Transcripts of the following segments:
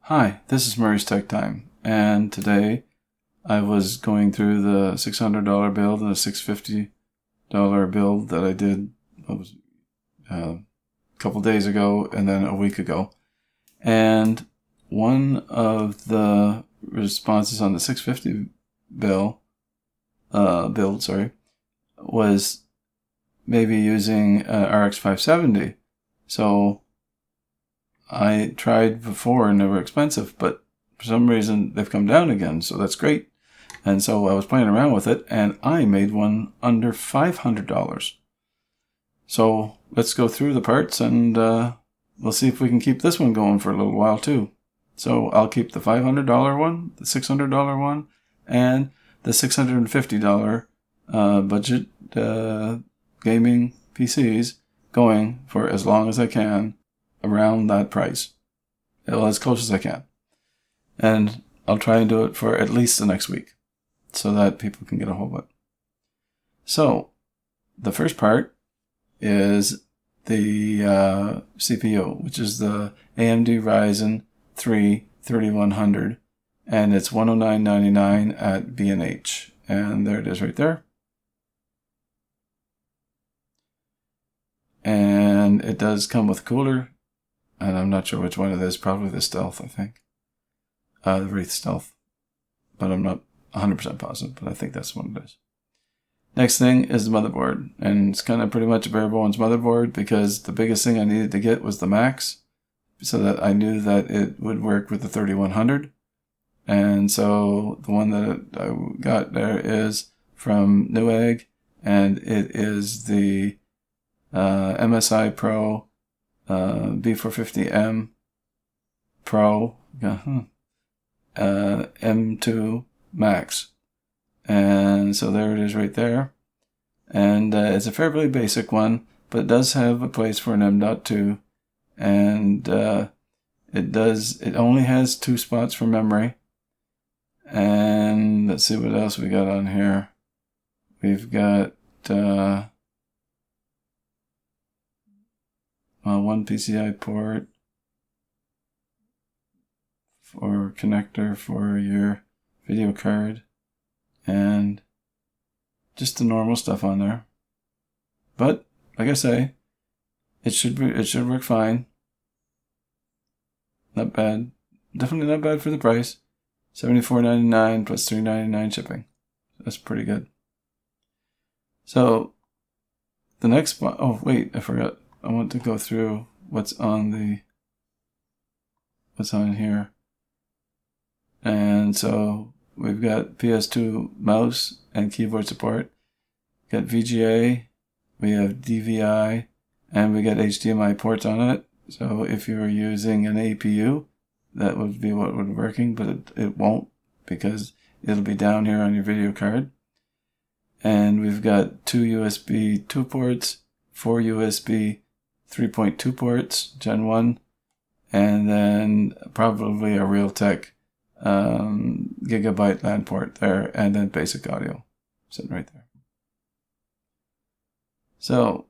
Hi, this is Murray's Tech Time, and today I was going through the $600 build and the $650 build that I did a couple days ago and then a week ago. And one of the responses on the 650 build, was maybe using RX 570. So I tried before and they were expensive, but for some reason they've come down again, so that's great. And so I was playing around with it, and I made one under $500. So let's go through the parts, and we'll see if we can keep this one going for a little while too. So I'll keep the $500 one, the $600 one, and the $650 budget gaming PCs going for as long as I can around that price. Well, as close as I can. And I'll try and do it for at least the next week so that people can get a hold of it. So the first part is the CPU, which is the AMD Ryzen 3 3100, and it's $109.99 at B&H. And there it is right there. And it does come with a cooler, and I'm not sure which one it is. Probably the Stealth, I think. The Wraith Stealth. But I'm not 100% positive, but I think that's what it is. Next thing is the motherboard. And it's kind of pretty much a bare bones motherboard because the biggest thing I needed to get was the Max, so that I knew that it would work with the 3100. And so the one that I got there is from Newegg, and it is the MSI Pro B450M Pro M2 Max. And so there it is right there. And it's a fairly basic one, but it does have a place for an M.2. And it only has 2 spots for memory. And let's see what else we got on here. We've got one PCI port for connector for your video card, and just the normal stuff on there. But like I say, it should work fine. Not bad. Definitely not bad for the price. $74.99 plus $3.99 shipping. That's pretty good. So the next one, oh wait, I forgot. I want to go through what's on here. And so we've got PS2 mouse and keyboard support. Got VGA, we have DVI, and we got HDMI ports on it. So if you're using an APU, that would be what would be working, but it won't, because it'll be down here on your video card. And we've got 2 USB 2 ports, 4 USB 3.2 ports, Gen 1, and then probably a Realtek gigabyte LAN port there, and then basic audio sitting right there. So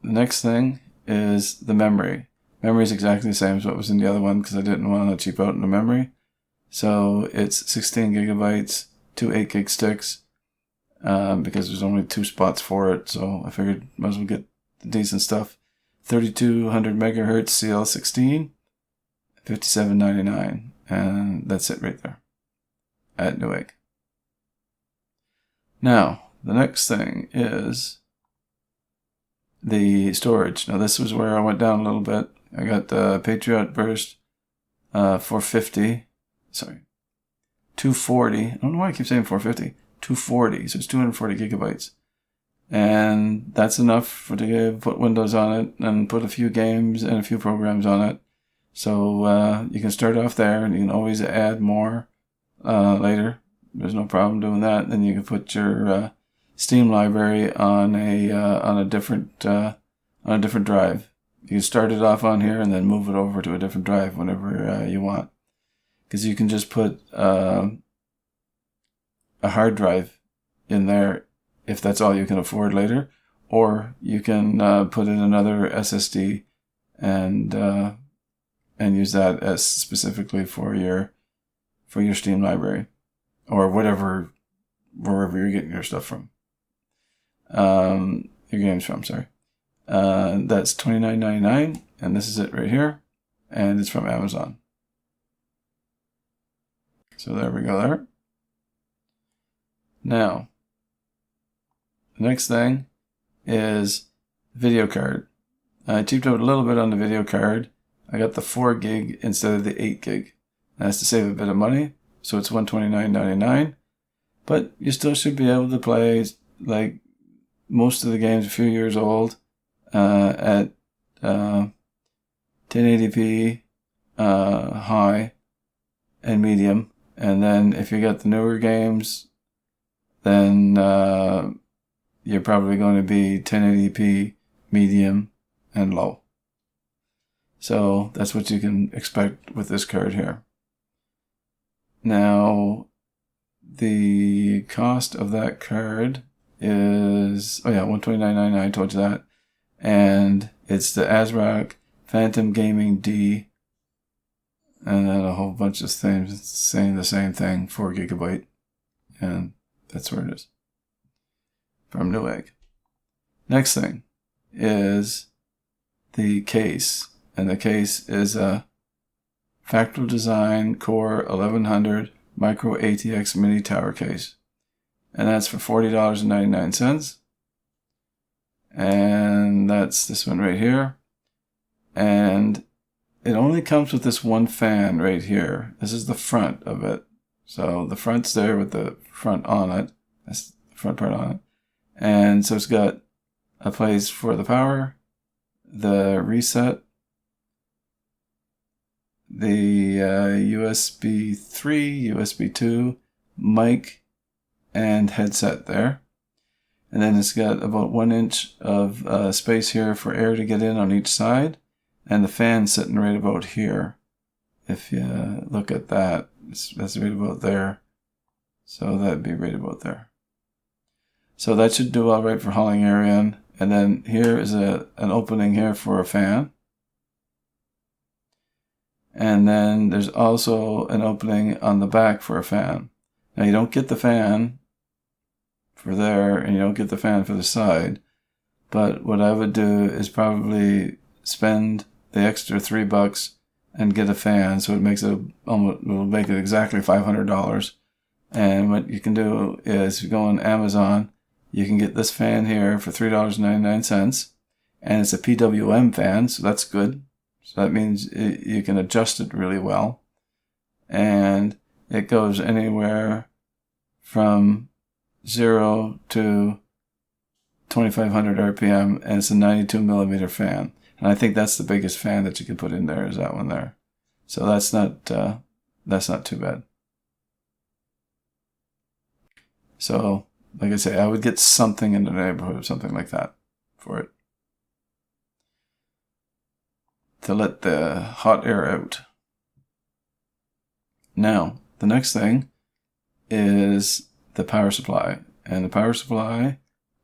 the next thing is the memory. Memory is exactly the same as what was in the other one because I didn't want to cheap out on the memory. So it's 16 gigabytes, 2 8 gig sticks, because there's only 2 spots for it. So I figured might as well get the decent stuff. 3200 megahertz CL16, $57.99, and that's it right there at Newegg. Now the next thing is the storage. Now this was where I went down a little bit. I got the Patriot Burst 240. I don't know why I keep saying 450. 240, so it's 240 gigabytes. And that's enough to put Windows on it and put a few games and a few programs on it. So you can start off there, and you can always add more later. There's no problem doing that. Then you can put your Steam library on a different drive. You can start it off on here and then move it over to a different drive whenever you want. Because you can just put a hard drive in there if that's all you can afford later, or you can put in another SSD and and use that as specifically for your Steam library or wherever you're getting your stuff from. Your games from, sorry. That's $29.99, and this is it right here, and it's from Amazon. So there we go there. Now, the next thing is video card. I cheaped out a little bit on the video card. I got the 4 gig instead of the 8 gig. That's to save a bit of money, so it's $129.99. But you still should be able to play like most of the games a few years old at 1080p high and medium. And then if you got the newer games, then you're probably going to be 1080p medium and low. So that's what you can expect with this card here. Now, the cost of that card is, $129.99, I told you that. And it's the ASRock Phantom Gaming D. And then a whole bunch of things saying the same thing, 4 gigabyte. And that's where it is. From Newegg. Next thing is the case. And the case is a Factory Design Core 1100 Micro ATX Mini Tower Case. And that's for $40.99. And that's this one right here. And it only comes with this one fan right here. This is the front of it. So the front's there with the front on it. That's the front part on it. And so it's got a place for the power, the reset, the USB 3, USB 2, mic, and headset there. And then it's got about 1 inch of space here for air to get in on each side. And the fan sitting right about here. If you look at that, that's right about there. So that'd be right about there. So that should do all right for hauling air in. And then here is an opening here for a fan. And then there's also an opening on the back for a fan. Now you don't get the fan for there, and you don't get the fan for the side. But what I would do is probably spend the extra $3 and get a fan, so it makes it will make it exactly $500. And what you can do is, if you go on Amazon, you can get this fan here for $3.99, and it's a PWM fan, so that's good. So that means you can adjust it really well, and it goes anywhere from 0 to 2500 RPM, and it's a 92 millimeter fan. And I think that's the biggest fan that you can put in there, is that one there. So that's not too bad. So, like I say, I would get something in the neighborhood of something like that for it, to let the hot air out. Now, the next thing is the power supply. And the power supply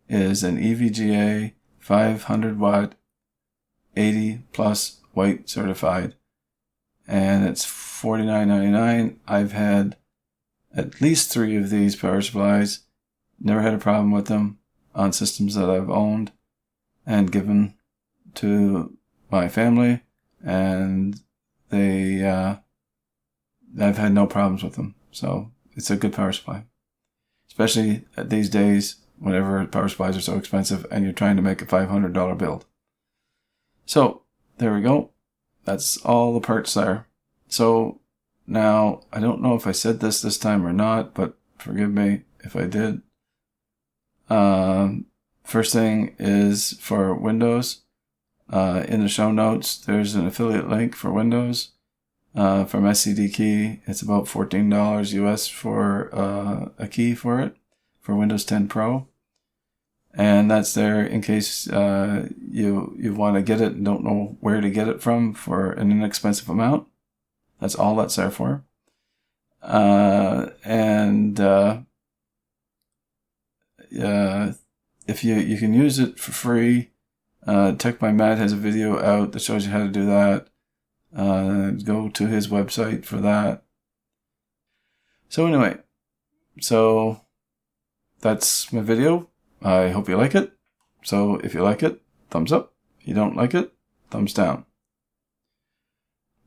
is an EVGA 500 watt 80 plus white certified, and it's $49.99. I've had at least 3 of these power supplies, never had a problem with them on systems that I've owned and given to my family, and I've had no problems with them. So it's a good power supply, especially these days whenever power supplies are so expensive and you're trying to make a $500 build. So there we go. That's all the parts there. So now, I don't know if I said this time or not, but forgive me if I did. First thing is for Windows. In the show notes, there's an affiliate link for Windows from SCD Key. It's about $14 US for a key for it, for Windows 10 Pro. And that's there in case you want to get it and don't know where to get it from for an inexpensive amount. That's all that's there for. If you can use it for free, Tech by Matt has a video out that shows you how to do that. Go to his website for that. So anyway, that's my video. I hope you like it. So if you like it, thumbs up. If you don't like it, thumbs down.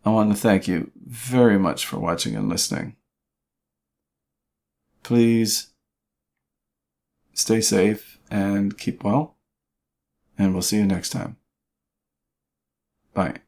I want to thank you very much for watching and listening. Please stay safe and keep well, and we'll see you next time. Bye.